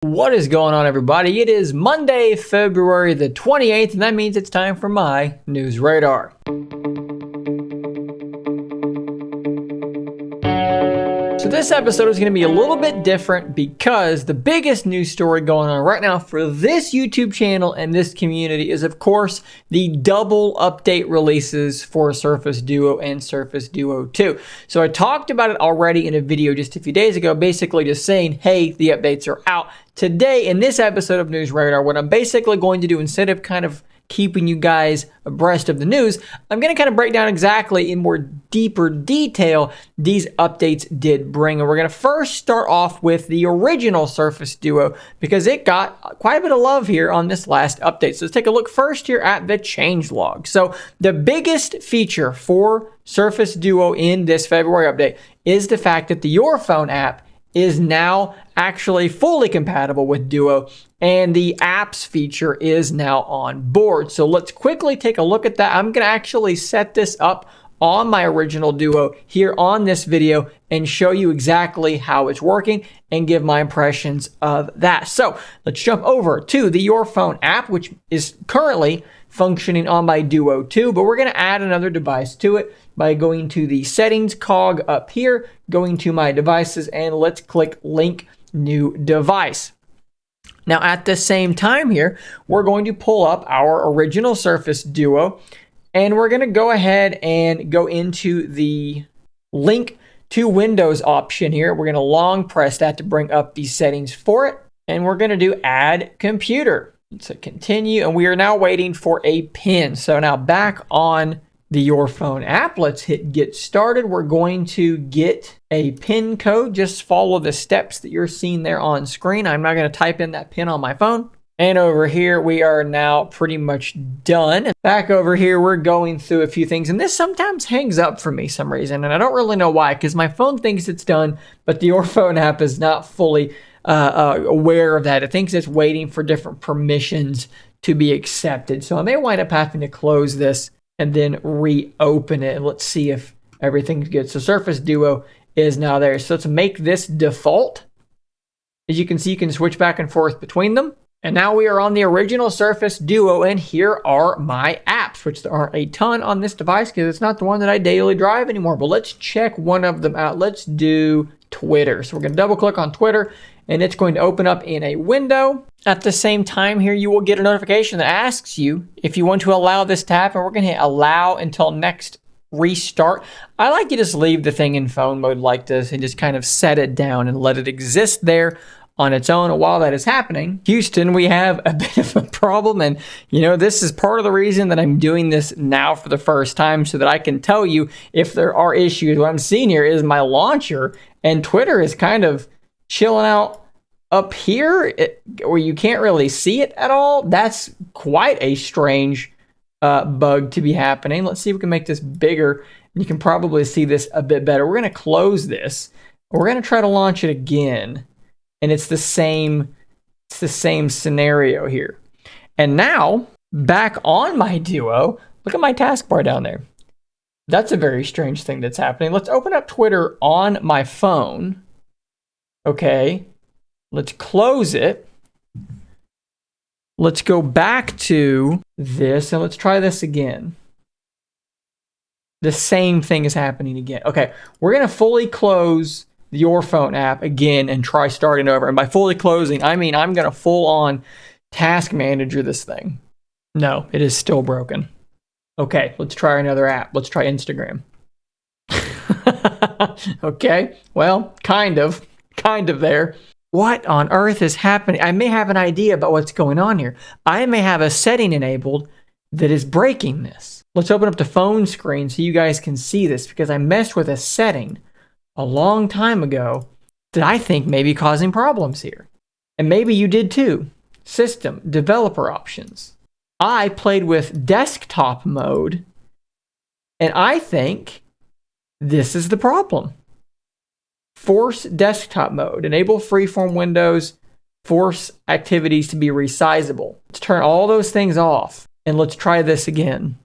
What is going on, everybody? It is Monday, February the 28th, and that means it's time for my News Radar. So this episode is going to be a little bit different because the biggest news story going on right now for this YouTube channel and this community is, of course, the double update releases for Surface Duo and Surface Duo 2. So I talked about it already in a video just a few days ago, basically just saying, hey, the updates are out. Today, in this episode of News Radar, what I'm basically going to do, instead of kind of keeping you guys abreast of the news, I'm going to kind of break down exactly in more deeper detail these updates did bring. And we're going to first start off with the original Surface Duo because it got quite a bit of love here on this last update. So let's take a look first here at the changelog. So the biggest feature for Surface Duo in this February update is the fact that the Your Phone app is now actually fully compatible with Duo, and the apps feature is now on board. So let's quickly take a look at that. I'm going to actually set this up on my original Duo here on this video and show you exactly how it's working and give my impressions of that. So let's jump over to the Your Phone app, which is currently functioning on my Duo 2, but we're going to add another device to it by going to the settings cog up here, going to my devices, and let's click link new device. Now at the same time here, we're going to pull up our original Surface Duo, and we're going to go ahead and go into the link to Windows option here. We're going to long press that to bring up the settings for it, and we're going to do add computer. So continue, and we are now waiting for a pin. So now back on the Your Phone app, let's hit get started. We're going to get a pin code. Just follow the steps that you're seeing there on screen. I'm not going to type in that pin on my phone. And over here, we are now pretty much done. Back over here, we're going through a few things, and this sometimes hangs up for me some reason, and I don't really know why, because my phone thinks it's done, but the Your Phone app is not fully aware of that. It thinks it's waiting for different permissions to be accepted. So I may wind up having to close this and then reopen it. Let's see if everything's good. So Surface Duo is now there. So let's make this default. As you can see, you can switch back and forth between them. And now we are on the original Surface Duo, and here are my apps, which there aren't a ton on this device because it's not the one that I daily drive anymore. But let's check one of them out. Let's do Twitter. So we're going to double click on Twitter, and it's going to open up in a window. At the same time here, you will get a notification that asks you if you want to allow this to happen. We're going to hit allow until next restart. I like to just leave the thing in phone mode like this and just kind of set it down and let it exist there on its own. And while that is happening, Houston, we have a bit of a problem. And, you know, this is part of the reason that I'm doing this now for the first time, so that I can tell you if there are issues. What I'm seeing here is my launcher, and Twitter is kind of chilling out up here where you can't really see it at all. That's quite a strange bug to be happening. Let's see if we can make this bigger. You can probably see this a bit better. We're going to close this. We're going to try to launch it again. And it's the same scenario here. And now, back on my Duo, look at my taskbar down there. That's a very strange thing that's happening. Let's open up Twitter on my phone. Okay, let's close it. Let's go back to this, and let's try this again. The same thing is happening again. Okay, we're going to fully close the Your Phone app again and try starting over. And by fully closing, I mean I'm going to full on task manager this thing. No, it is still broken. Okay, let's try another app. Let's try Instagram. Okay, well, kind of there. What on earth is happening? I may have an idea about what's going on here. I may have a setting enabled that is breaking this. Let's open up the phone screen so you guys can see this, because I messed with a setting a long time ago that I think may be causing problems here. And maybe you did too. System, developer options. I played with desktop mode, and I think this is the problem. Force desktop mode. Enable freeform windows. Force activities to be resizable. Let's turn all those things off, and let's try this again.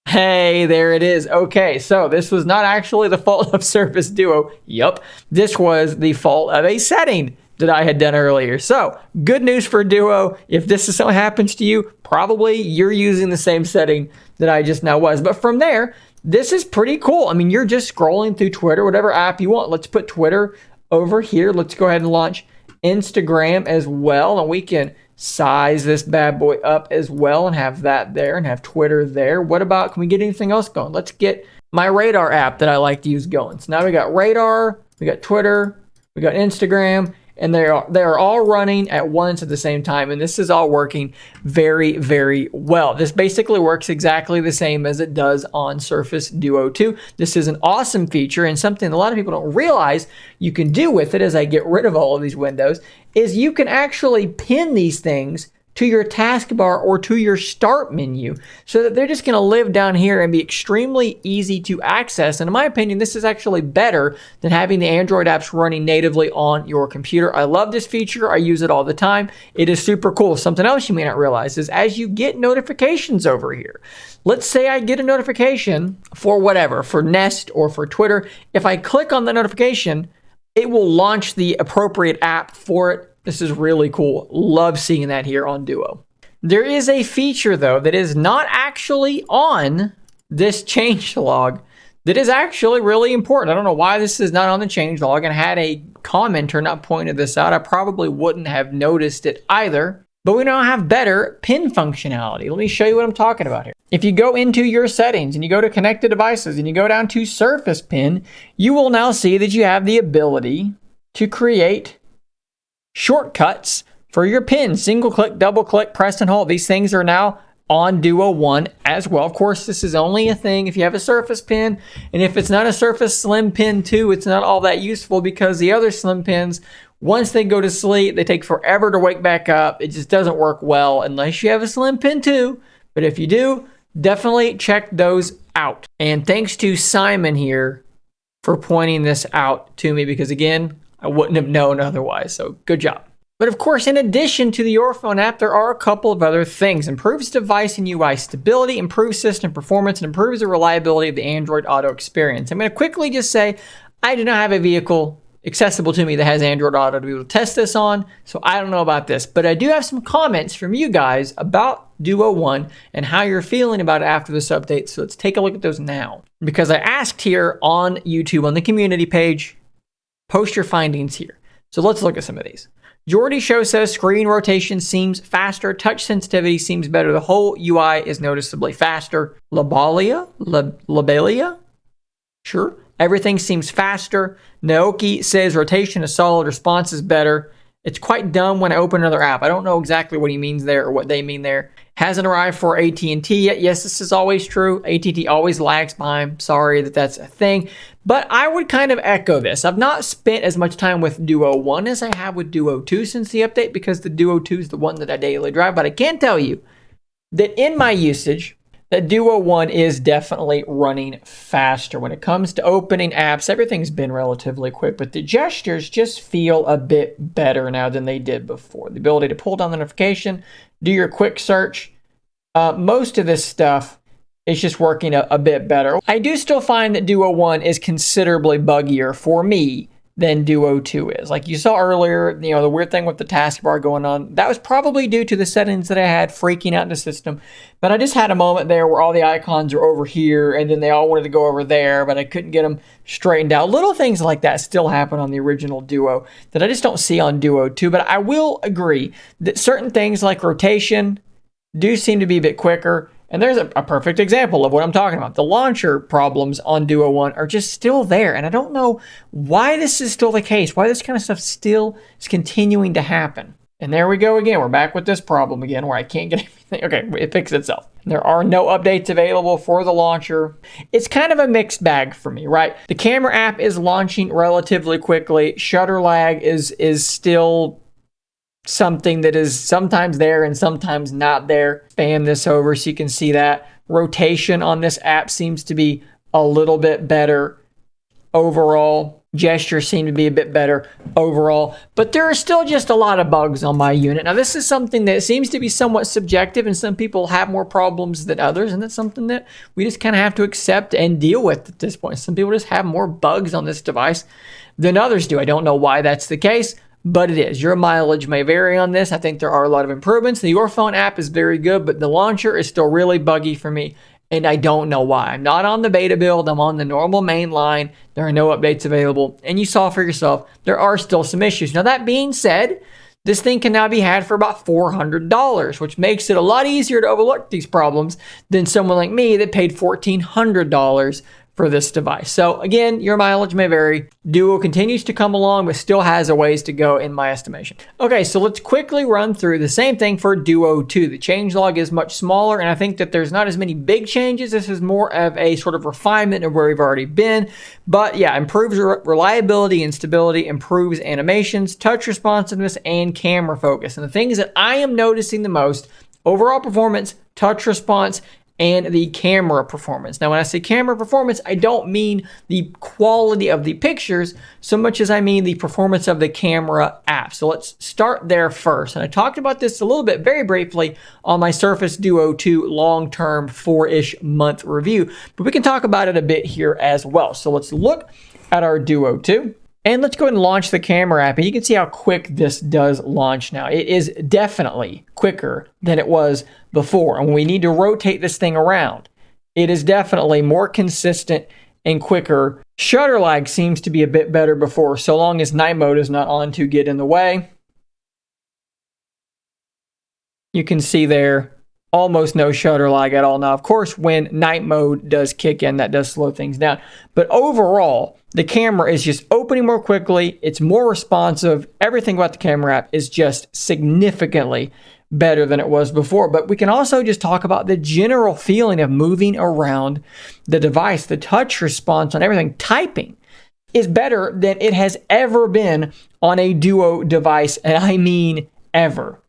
Hey, there it is. Okay, so this was not actually the fault of Surface Duo. Yup, this was the fault of a setting that I had done earlier. So good news for Duo. If this is something that happens to you, probably you're using the same setting that I just now was. But from there, this is pretty cool. I mean, you're just scrolling through Twitter, whatever app you want. Let's put Twitter over here. Let's go ahead and launch Instagram as well. And we can size this bad boy up as well and have that there and have Twitter there. What about, can we get anything else going? Let's get my Radar app that I like to use going. So now we got Radar, we got Twitter, we got Instagram, and they're all running at once at the same time, and this is all working very, very well. This basically works exactly the same as it does on Surface Duo 2. This is an awesome feature, and something a lot of people don't realize you can do with it as I get rid of all of these windows, is you can actually pin these things to your taskbar or to your start menu so that they're just going to live down here and be extremely easy to access. And in my opinion, this is actually better than having the Android apps running natively on your computer. I love this feature. I use it all the time. It is super cool. Something else you may not realize is as you get notifications over here, let's say I get a notification for whatever, for Nest or for Twitter. If I click on the notification, it will launch the appropriate app for it. This is really cool. Love seeing that here on Duo. There is a feature, though, that is not actually on this changelog that is actually really important. I don't know why this is not on the changelog, and had a commenter not pointed this out, I probably wouldn't have noticed it either. But we now have better pin functionality. Let me show you what I'm talking about here. If you go into your settings and you go to connected devices and you go down to Surface Pin, you will now see that you have the ability to create shortcuts for your pin. Single click, double click, press and hold. These things are now on Duo 1 as well. Of course, this is only a thing if you have a Surface Pin, and if it's not a Surface Slim Pin 2, it's not all that useful because the other Slim Pins, once they go to sleep, they take forever to wake back up. It just doesn't work well unless you have a Slim Pin 2. But if you do, definitely check those out. And thanks to Simon here for pointing this out to me because, again, I wouldn't have known otherwise, so good job. But of course, in addition to the Your Phone app, there are a couple of other things. Improves device and UI stability, improves system performance, and improves the reliability of the Android Auto experience. I'm going to quickly just say, I do not have a vehicle accessible to me that has Android Auto to be able to test this on, so I don't know about this. But I do have some comments from you guys about Duo 1 and how you're feeling about it after this update, so let's take a look at those now. Because I asked here on YouTube, on the community page, post your findings here. So let's look at some of these. Jordy Show says screen rotation seems faster. Touch sensitivity seems better. The whole UI is noticeably faster. Labelia? Sure. Everything seems faster. Naoki says rotation is solid. Response is better. It's quite dumb when I open another app. I don't know exactly what he means there or what they mean there. Hasn't arrived for AT&T yet. Yes, this is always true. AT&T always lags behind. Sorry that that's a thing. But I would kind of echo this. I've not spent as much time with Duo 1 as I have with Duo 2 since the update because the Duo 2 is the one that I daily drive. But I can tell you that in my usage, that Duo 1 is definitely running faster. When it comes to opening apps, everything's been relatively quick, but the gestures just feel a bit better now than they did before. The ability to pull down the notification, do your quick search, most of this stuff is just working a bit better. I do still find that Duo 1 is considerably buggier for me than Duo 2 is. Like you saw earlier, the weird thing with the taskbar going on, that was probably due to the settings that I had freaking out in the system. But I just had a moment there where all the icons are over here and then they all wanted to go over there, but I couldn't get them straightened out. Little things like that still happen on the original Duo that I just don't see on Duo 2. But I will agree that certain things like rotation do seem to be a bit quicker. And there's a perfect example of what I'm talking about. The launcher problems on Duo 1 are just still there. And I don't know why this is still the case, why this kind of stuff still is continuing to happen. And there we go again. We're back with this problem again where I can't get anything. Okay, it fixed itself. There are no updates available for the launcher. It's kind of a mixed bag for me, right? The camera app is launching relatively quickly. Shutter lag is still something that is sometimes there and sometimes not there. Span this over so you can see that. Rotation on this app seems to be a little bit better overall. Gestures seem to be a bit better overall, but there are still just a lot of bugs on my unit. Now, this is something that seems to be somewhat subjective, and some people have more problems than others, and that's something that we just kind of have to accept and deal with at this point. Some people just have more bugs on this device than others do. I don't know why that's the case, but it is. Your mileage may vary on this. I think there are a lot of improvements. The Your Phone app is very good, but the launcher is still really buggy for me, and I don't know why. I'm not on the beta build. I'm on the normal main line. There are no updates available, and you saw for yourself, there are still some issues. Now, that being said, this thing can now be had for about $400, which makes it a lot easier to overlook these problems than someone like me that paid $1,400 for this device. So again, your mileage may vary. Duo continues to come along, but still has a ways to go in my estimation. Okay, so let's quickly run through the same thing for Duo 2. The changelog is much smaller, and I think that there's not as many big changes. This is more of a sort of refinement of where we've already been. But yeah, improves reliability and stability, improves animations, touch responsiveness, and camera focus. And the things that I am noticing the most: overall performance, touch response, and the camera performance. Now, when I say camera performance, I don't mean the quality of the pictures so much as I mean the performance of the camera app. So let's start there first. And I talked about this a little bit very briefly on my Surface Duo 2 long-term 4-ish month review, but we can talk about it a bit here as well. So let's look at our Duo 2. And let's go ahead and launch the camera app, and you can see how quick this does launch now. It is definitely quicker than it was before. And when we need to rotate this thing around, it is definitely more consistent and quicker. Shutter lag seems to be a bit better before, so long as night mode is not on to get in the way. You can see there almost no shutter lag at all. Now, of course, when night mode does kick in, that does slow things down. But overall, the camera is just opening more quickly. It's more responsive. Everything about the camera app is just significantly better than it was before. But we can also just talk about the general feeling of moving around the device. The touch response on everything, typing, is better than it has ever been on a Duo device, and I mean ever.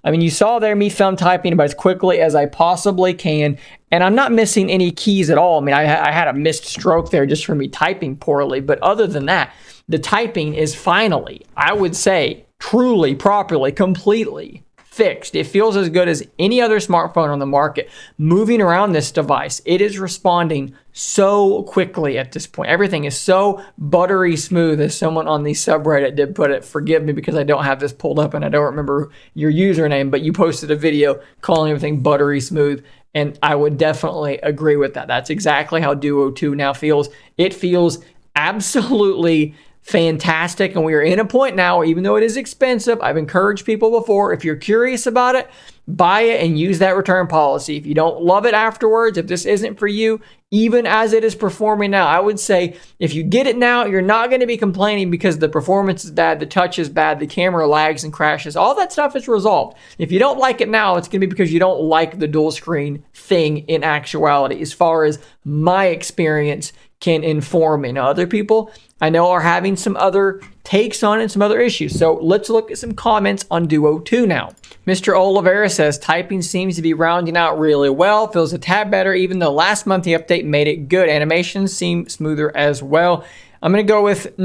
I mean, you saw there me thumb typing about as quickly as I possibly can, and I'm not missing any keys at all. I mean, I had a missed stroke there just from me typing poorly, but other than that, the typing is finally, I would say, truly, properly, completely fixed. It feels as good as any other smartphone on the market. Moving around this device, it is responding so quickly at this point. Everything is so buttery smooth, as someone on the subreddit did put it. Forgive me because I don't have this pulled up and I don't remember your username, but you posted a video calling everything buttery smooth, and I would definitely agree with that. That's exactly how Duo 2 now feels. It feels absolutely fantastic, and we are in a point now, even though it is expensive, I've encouraged people before, if you're curious about it, buy it and use that return policy. If you don't love it afterwards, if this isn't for you, even as it is performing now, I would say if you get it now, you're not going to be complaining because the performance is bad, the touch is bad, the camera lags and crashes, all that stuff is resolved. If you don't like it now, it's going to be because you don't like the dual screen thing in actuality, as far as my experience can inform me. Now, other people I know are having some other takes on it, some other issues. So let's look at some comments on Duo 2 now. Mr. Oliveira says, typing seems to be rounding out really well. Feels a tad better, even though last month the update made it good. Animations seem smoother as well. I'm going to go with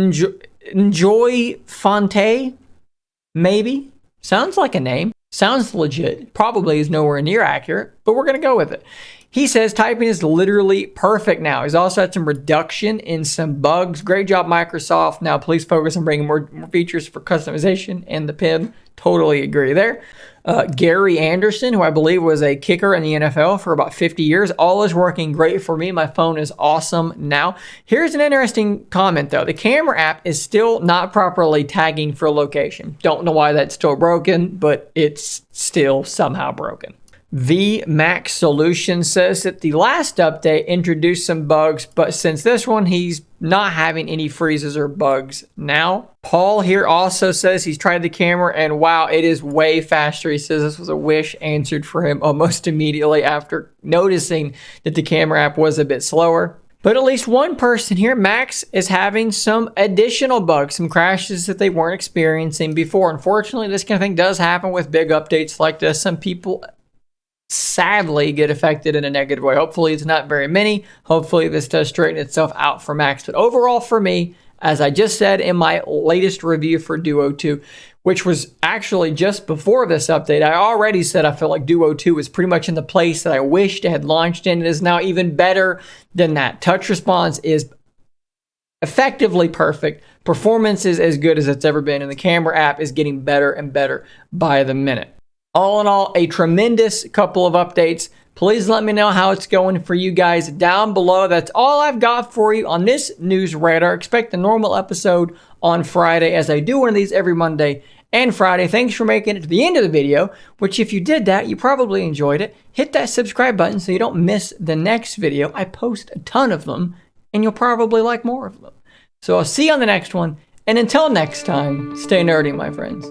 Enjoy Fonte, maybe. Sounds like a name. Sounds legit. Probably is nowhere near accurate, but we're going to go with it. He says typing is literally perfect now. He's also had some reduction in some bugs. Great job, Microsoft. Now please focus on bringing more features for customization and the pen. Totally agree there. Gary Anderson, who I believe was a kicker in the NFL for about 50 years. All is working great for me. My phone is awesome now. Here's an interesting comment though. The camera app is still not properly tagging for location. Don't know why that's still broken, but it's still somehow broken. The Mac Solution says that the last update introduced some bugs, but since this one, he's not having any freezes or bugs now. Paul here also says he's tried the camera and wow, it is way faster. He says this was a wish answered for him almost immediately after noticing that the camera app was a bit slower. But at least one person here, Max, is having some additional bugs, some crashes that they weren't experiencing before. Unfortunately, this kind of thing does happen with big updates like this. Some people sadly get affected in a negative way. Hopefully it's not very many. Hopefully this does straighten itself out for Max. But overall for me, as I just said in my latest review for Duo 2, which was actually just before this update. I already said I feel like Duo 2 is pretty much in the place that I wished it had launched in. It is now even better than that. Touch response is effectively perfect. Performance is as good as it's ever been, and the camera app is getting better and better by the minute. All in all, a tremendous couple of updates. Please let me know how it's going for you guys down below. That's all I've got for you on this news radar. Expect a normal episode on Friday, as I do one of these every Monday and Friday. Thanks for making it to the end of the video, which if you did that, you probably enjoyed it. Hit that subscribe button so you don't miss the next video. I post a ton of them, and you'll probably like more of them. So I'll see you on the next one, and until next time, stay nerdy, my friends.